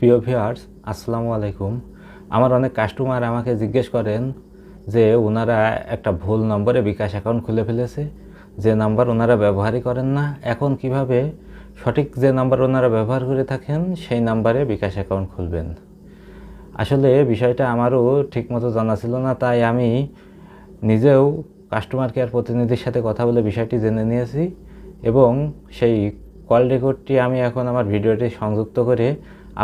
প্রিয় ভিউয়ার্স, আসসালামু আলাইকুম। আমার অনেক কাস্টমার আমাকে জিজ্ঞেস করেন যে ওনারা একটা ভুল নম্বরে বিকাশ অ্যাকাউন্ট খুলে ফেলেছে, যে নাম্বার ওনারা ব্যবহারই করেন না। এখন কিভাবে সঠিক যে নাম্বার ওনারা ব্যবহার করে থাকেন সেই নাম্বারে বিকাশ অ্যাকাউন্ট খুলবেন। আসলে বিষয়টা আমারও ঠিকমতো জানা ছিল না, তাই আমি নিজেও কাস্টমার কেয়ার প্রতিনিধির সাথে কথা বলে বিষয়টি জেনে নিয়েছি এবং সেই কল রেকর্ডটি আমি এখন আমার ভিডিওটি সংযুক্ত করে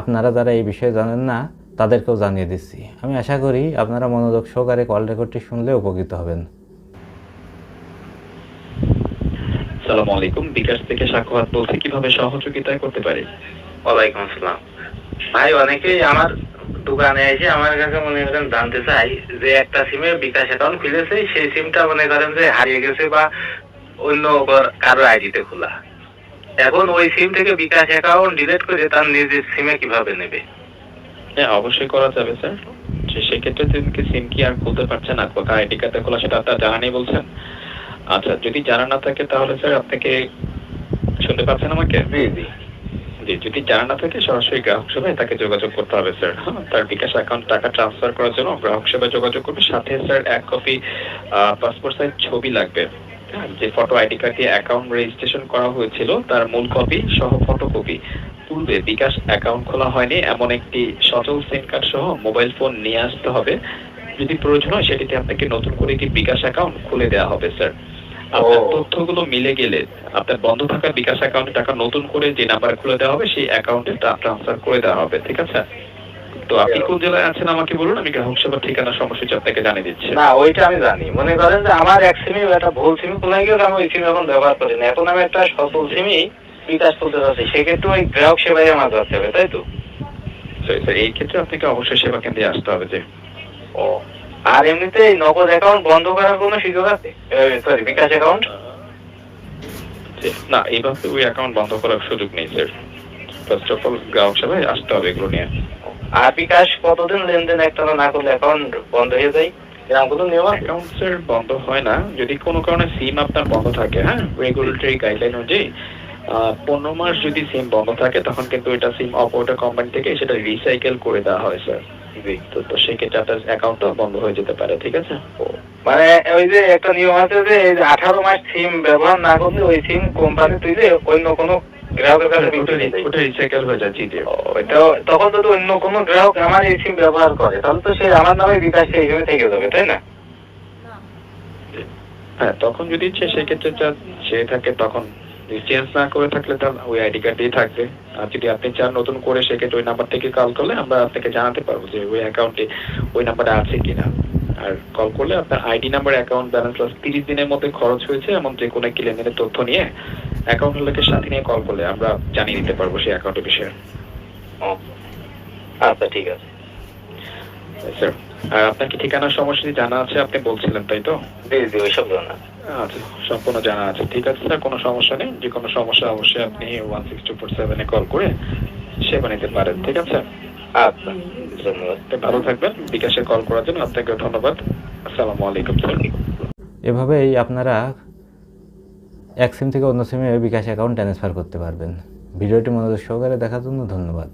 আপনারা যারা এই বিষয়ে জানেন না তাদেরকেও জানিয়ে দিচ্ছি। আমি আশা করি আপনারা মনোযোগ সহকারে কল রেকর্ডটি শুনলে উপকৃত হবেন। আসসালামু আলাইকুম, বিকাশ থেকে সাখাওয়াত বলছি, কিভাবে সহযোগিতা করতে পারি? ওয়ালাইকুম আসসালাম। ভাই, অনেকেই আমার দোকানে এসে আমার কাছে মনে করেন জানতে চাই যে একটা সিমে বিকাশ অ্যাকাউন্ট খুলেছে, সেই সিমটা মনে করেন যে হারিয়ে গেছে বা অন্য কারো আইডিতে খোলা। এখন ওই সিম থেকে বিকাশ অ্যাকাউন্ট ডিলিট করে তার নিজের সিমে কিভাবে নেবে? হ্যাঁ, অবশ্যই করা যাবে স্যার। সেক্ষেত্রে তিনি সিম কি আর খুলতে পারছেন না, কোথায় আইডি কার্ডে খোলা সেটা আপনার জানা নেই বলছেন। আচ্ছা, যদি জানা না থাকে তাহলে স্যার আপনাকে, শুনতে পাচ্ছেন আমাকে? জি জি জি, যদি জানা না থাকে সরাসরি গ্রাহক সেবায় তাকে যোগাযোগ করতে হবে স্যার। হ্যাঁ, তার বিকাশ অ্যাকাউন্ট টাকা ট্রান্সফার করার জন্য গ্রাহক সেবায় যোগাযোগ করবে। সাথে স্যার 1 কপি পাসপোর্ট সাইজ ছবি লাগবে। হ্যাঁ, যে ফটো আইডি কার্ড দিয়ে অ্যাকাউন্ট রেজিস্ট্রেশন করা হয়েছিল তার মূল কপি সহ ফটোকপি। পূর্বে বিকাশ অ্যাকাউন্ট খোলা হয়নি এমন একটি সচল সিম কার্ড সহ মোবাইল ফোন নিয়ে আসতে হবে। যদি প্রয়োজন হয় সেটিতে আপনাকে নতুন করে একটি বিকাশ অ্যাকাউন্ট খুলে দেওয়া হবে স্যার। আপনার তথ্যগুলো মিলে গেলে আপনার বন্ধ থাকা বিকাশ অ্যাকাউন্টে টাকা নতুন করে যে নাম্বার খুলে দেওয়া হবে সেই অ্যাকাউন্টে ট্রান্সফার করে দেওয়া হবে। ঠিক আছে? তো আপনি কোন জেলায় আছেন আমাকে বলুন, আমি গ্রাহক সেবার ঠিকানা সময়সূচি আপনাকে জানিয়ে দিচ্ছি। না, ওইটা আমি জানি। মনে করেন যে আমার এক সিমে একটা ভুল সিম খোলা গেছে, আমি ওই সিম এখন ব্যবহার করি না। এখন আমি একটা সফল সিমই বিকাশ খুলতে চাচ্ছি, সেক্ষেত্রে ওই গ্রাহক সেবাই আমার যাচ্ছে হবে, তাই তো? এই ক্ষেত্রে আপনাকে অবশ্যই সেবা কেন্দ্রে আসতে হবে। যে ও, আর এমনিতে এই নগদ অ্যাকাউন্ট বন্ধ করার কোনো সুযোগ আছে? সরি, বিকাশ অ্যাকাউন্ট? না, এইভাবে ওই অ্যাকাউন্ট বন্ধ করার সুযোগ নেই স্যার। ফার্স্ট অফ অল গ্রাহক সেবায় আসতে হবে এগুলো নিয়ে। আর বিকাশ কতদিন লেনদেন একটানা না করলে অ্যাকাউন্ট বন্ধ হয়ে যায়? এরকম কোনো নিয়ম আছে? অ্যাকাউন্ট স্যার বন্ধ হয় না যদি কোনো কারণে সিম আপনার বন্ধ থাকে। হ্যাঁ, রেগুলেটরি গাইডলাইন অনুযায়ী 15 মাস যদি সিম বন্ধ থাকে তখন কিন্তু এটা সিম অপারেটর কোম্পানি থেকে সেটা রিসাইকেল করে দেওয়া হয় স্যার। তো সেক্ষেত্রে আপনার অ্যাকাউন্টটা বন্ধ হয়ে যেতে পারে। ঠিক আছে? মানে ওই যে একটা নিয়ম আছে যে এই যে 18 মাস সিম ব্যবহার না করলে ওই সিম কোম্পানি তুলে অন্য কোনো গ্রাহকের কাছে বিক্রি করে দেয়। ওটা রিসাইকেল হয়ে যায়। জি জি। ওইটা তখন যদি অন্য কোনো গ্রাহক আমার এই সিম ব্যবহার করে তাহলে তো সে আমার নামে বিকাশ এইভাবে থেকে যাবে, তাই না? হ্যাঁ, তখন যদি ইচ্ছে সেক্ষেত্রে সে থাকে তখন চেঞ্জ না করে থাকলে তার ওই আইডি কার্ড দিয়ে থাকবে। আর যদি আপনি চান নতুন করে সেক্ষেত্রে ওই নাম্বার থেকে কল করলে আমরা আপনাকে জানাতে পারবো যে ওই অ্যাকাউন্টে ওই নাম্বারটা আছে কিনা। আর কল করলে আপনার ID number, account balance plus 30 দিনের মধ্যে খরচ হয়েছে এমন যে কোনো একটি লেনদেনের তথ্য নিয়ে অ্যাকাউন্ট হোল্ডারকে সাথে নিয়ে কল করলে আমরা জানিয়ে দিতে পারবো সেই অ্যাকাউন্টের বিষয়ে। আচ্ছা, ঠিক আছে স্যার। আর আপনার কি ঠিকানার সমস্যা জানা আছে আপনি বলছিলেন, তাই তো? জি জি, ওইসব জানা। আচ্ছা, সম্পূর্ণ জানা আছে। ঠিক আছে স্যার, কোনো সমস্যা নেই। যে কোনো সমস্যা অবশ্যই আপনি 16247 এ কল করে সেবা নিতে পারেন। ঠিক আছে? আচ্ছা, ধন্যবাদ। ভালো থাকবেন। বিকাশে কল করার জন্য আপনাকে ধন্যবাদ। আসসালামু আলাইকুম স্যার। এভাবেই আপনারা এক সিম থেকে অন্য সিমে বিকাশ অ্যাকাউন্ট ট্রান্সফার করতে পারবেন। ভিডিওটি মনোযোগ সহকারে দেখার জন্য ধন্যবাদ।